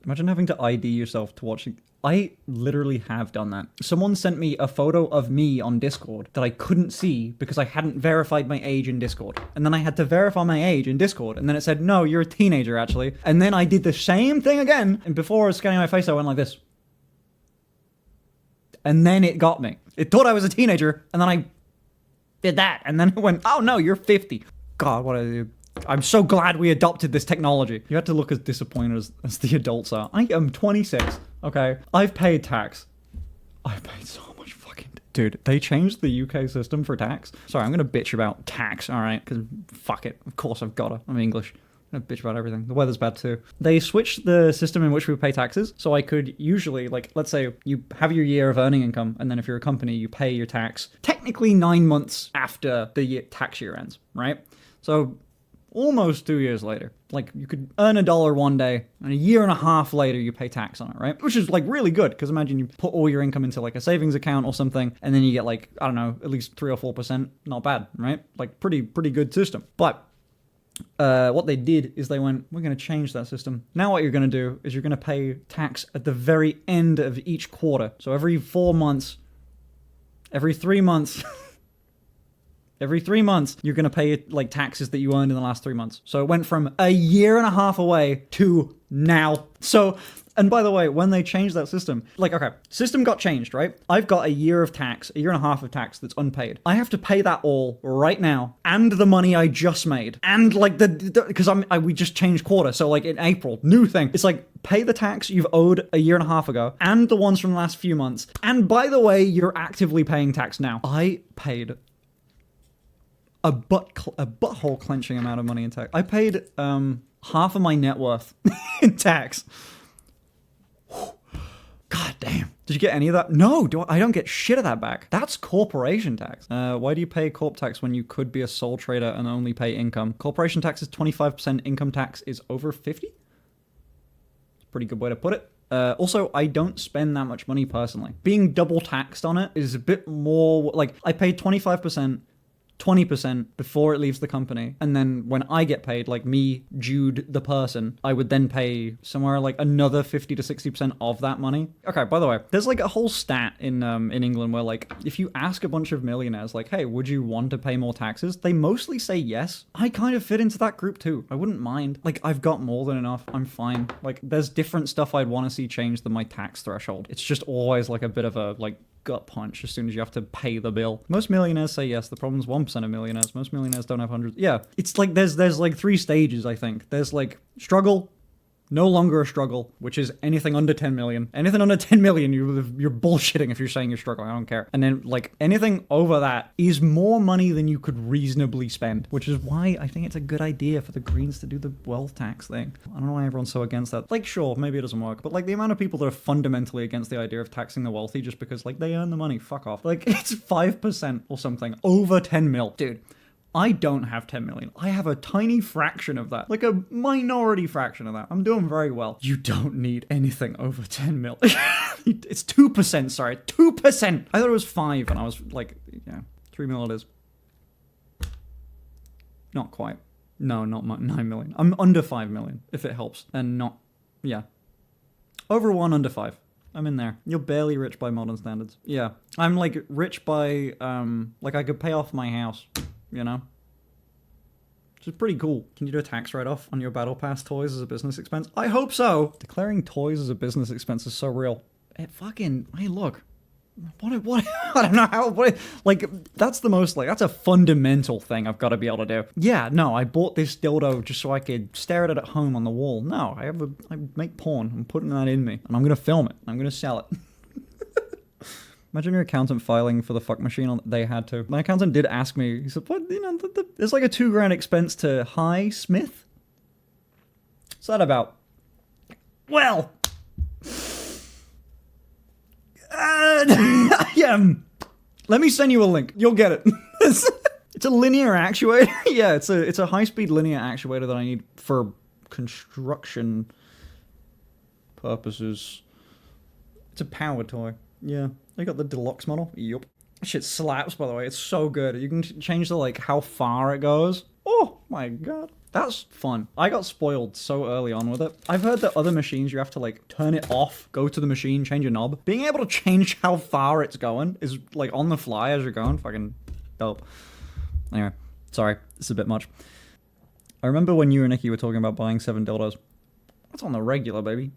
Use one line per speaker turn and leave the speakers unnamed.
Imagine having to ID yourself to watch. I literally have done that. Someone sent me a photo of me on Discord that I couldn't see because I hadn't verified my age in Discord. And then I had to verify my age in Discord. And then it said, no, you're a teenager, actually. And then I did the same thing again. And before I was scanning my face, I went like this. And then it got me. It thought I was a teenager. And then I did that. And then it went, oh no, you're 50. God, what did I do? I'm so glad we adopted this technology. You have to look as disappointed as the adults are. I am 26, okay? I've paid tax. I've paid so much fucking... Dude, they changed the UK system for tax. Sorry, I'm gonna bitch about tax, alright? Because fuck it. Of course I've gotta. I'm English. I'm gonna bitch about everything. The weather's bad too. They switched the system in which we pay taxes, so I could usually, like, let's say you have your year of earning income, and then if you're a company, you pay your tax technically 9 months after the tax year ends, right? So... almost 2 years later. Like, you could earn $1 one day, and a year and a half later, you pay tax on it, right? Which is, like, really good, because imagine you put all your income into, like, a savings account or something, and then you get, like, I don't know, at least 3 or 4%. Not bad, right? Like, pretty good system. But what they did is they went, we're going to change that system. Now what you're going to do is you're going to pay tax at the very end of each quarter. So every 4 months, every 3 months... every 3 months, you're going to pay, like, taxes that you earned in the last 3 months. So it went from a year and a half away to now. So, and by the way, when they changed that system, like, okay, system got changed, right? I've got a year of tax, a year and a half of tax that's unpaid. I have to pay that all right now, and the money I just made, and, like, because we just changed quarter, so, like, in April, new thing. It's like, pay the tax you've owed a year and a half ago, and the ones from the last few months. And by the way, you're actively paying tax now. I paid... a butthole clenching amount of money in tax. I paid half of my net worth in tax. God damn. Did you get any of that? No, I don't get shit of that back. That's corporation tax. Why do you pay corp tax when you could be a sole trader and only pay income? Corporation tax is 25%, income tax is over 50? It's a pretty good way to put it. Also, I don't spend that much money personally. Being double taxed on it is a bit more, like, I pay 25%, 20% before it leaves the company. And then when I get paid, like me, Jude, the person, I would then pay somewhere like another 50 to 60% of that money. Okay, by the way, there's like a whole stat in England where like, if you ask a bunch of millionaires, like, hey, would you want to pay more taxes? They mostly say yes. I kind of fit into that group too. I wouldn't mind. Like, I've got more than enough. I'm fine. Like, there's different stuff I'd want to see changed than my tax threshold. It's just always like a bit of a, like, gut punch as soon as you have to pay the bill. Most millionaires say yes. The problem's 1% of millionaires. Most millionaires don't have hundreds. Yeah, it's like there's like 3 stages, I think. There's like struggle, no longer a struggle, which is anything under 10 million. Anything under 10 million, you're bullshitting if you're saying you're struggling. I don't care. And then like anything over that is more money than you could reasonably spend, which is why I think it's a good idea for the Greens to do the wealth tax thing. I don't know why everyone's so against that. Like, sure, maybe it doesn't work, but like the amount of people that are fundamentally against the idea of taxing the wealthy just because like they earn the money, fuck off. Like, it's 5% or something over 10 mil. Dude, I don't have 10 million. I have a tiny fraction of that. Like a minority fraction of that. I'm doing very well. You don't need anything over 10 mil. It's 2%, sorry. 2%! I thought it was 5 and I was like, yeah, 3 mil it is. Not quite. No, not 9 million. I'm under 5 million, if it helps. And not, yeah. Over 1, under 5. I'm in there. You're barely rich by modern standards. Yeah. I'm like rich by, like I could pay off my house. You know? Which is pretty cool. Can you do a tax write-off on your Battle Pass toys as a business expense? I hope so! Declaring toys as a business expense is so real. It fucking... Hey, look. What? I don't know how... like, that's the most, like, that's a fundamental thing I've got to be able to do. Yeah, no, I bought this dildo just so I could stare at it at home on the wall. No, I make porn. I'm putting that in me. And I'm gonna film it. I'm gonna sell it. Imagine your accountant filing for the fuck machine they had to. My accountant did ask me, he said, what, you know, there's like a $2,000 expense to Hi Smith? What's that about? Well, yeah, let me send you a link. You'll get it. It's a linear actuator. Yeah, it's a high-speed linear actuator that I need for construction purposes. It's a power toy. Yeah. I got the deluxe model. Yup. Shit slaps, by the way. It's so good. You can change the, like, how far it goes. Oh, my God. That's fun. I got spoiled so early on with it. I've heard that other machines you have to like turn it off, go to the machine, change a knob. Being able to change how far it's going is like on the fly as you're going. Fucking dope. Anyway, sorry, it's a bit much. I remember when you and Nikki were talking about buying 7 dildos. That's on the regular, baby.